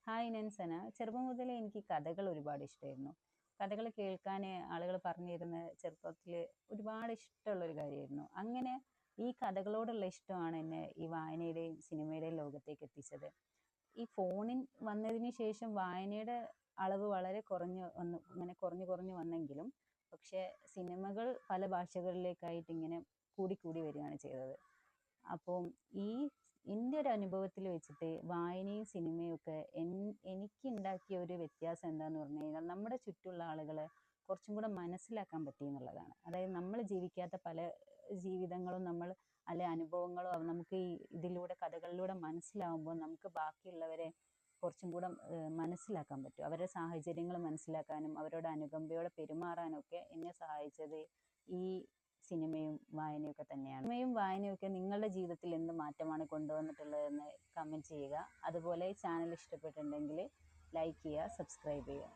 Hi ഞാൻ സന. ചെറുപ്പം മുതലേ എനിക്ക് കഥകൾ ഒരുപാട് ഇഷ്ടമായിരുന്നു. കഥകൾ കേൾക്കാൻ ആളുകൾ പറഞ്ഞു തരുന്ന ചെറുപ്പത്തിൽ ഒരുപാട് ഇഷ്ടമുള്ള ഒരു കാര്യമായിരുന്നു. അങ്ങനെ ഈ കഥകളോടുള്ള ഇഷ്ടമാണ് എന്നെ ഈ വായനയുടെയും സിനിമയുടെയും ലോകത്തേക്ക് എത്തിച്ചത്. ഈ ഫോണിൻ വന്നതിന് ശേഷം വായനയുടെ അളവ് വളരെ കുറഞ്ഞു വന്നു, ഇങ്ങനെ കുറഞ്ഞു കുറഞ്ഞു വന്നെങ്കിലും പക്ഷേ സിനിമകൾ പല ഭാഷകളിലേക്കായിട്ട് ഇങ്ങനെ കൂടി വരികയാണ് ചെയ്തത്. അപ്പം ഈ എൻ്റെ ഒരു അനുഭവത്തിൽ വെച്ചിട്ട് വായനയും സിനിമയും ഒക്കെ എനിക്ക് ഉണ്ടാക്കിയ ഒരു വ്യത്യാസം എന്താന്ന് പറഞ്ഞു കഴിഞ്ഞാൽ നമ്മുടെ ചുറ്റുള്ള ആളുകളെ കുറച്ചും കൂടെ മനസ്സിലാക്കാൻ പറ്റി എന്നുള്ളതാണ്. അതായത് നമ്മൾ ജീവിക്കാത്ത പല ജീവിതങ്ങളും നമ്മൾ അല്ലെ അനുഭവങ്ങളോ നമുക്ക് ഈ ഇതിലൂടെ കഥകളിലൂടെ മനസ്സിലാവുമ്പോൾ നമുക്ക് ബാക്കിയുള്ളവരെ കുറച്ചും കൂടെ മനസ്സിലാക്കാൻ പറ്റും. അവരുടെ സാഹചര്യങ്ങൾ മനസ്സിലാക്കാനും അവരോട് അനുകമ്പയോടെ പെരുമാറാനും ഒക്കെ എന്നെ സഹായിച്ചത് ഈ സിനിമയും വായനയും ഒക്കെ തന്നെയാണ്. സിനിമയും വായനയും ഒക്കെ നിങ്ങളുടെ ജീവിതത്തിൽ എന്ത് മാറ്റമാണ് കൊണ്ടുവന്നിട്ടുള്ളതെന്ന് കമൻറ്റ് ചെയ്യുക. അതുപോലെ ചാനൽ ഇഷ്ടപ്പെട്ടിട്ടുണ്ടെങ്കിൽ ലൈക്ക് ചെയ്യുക, സബ്സ്ക്രൈബ് ചെയ്യുക.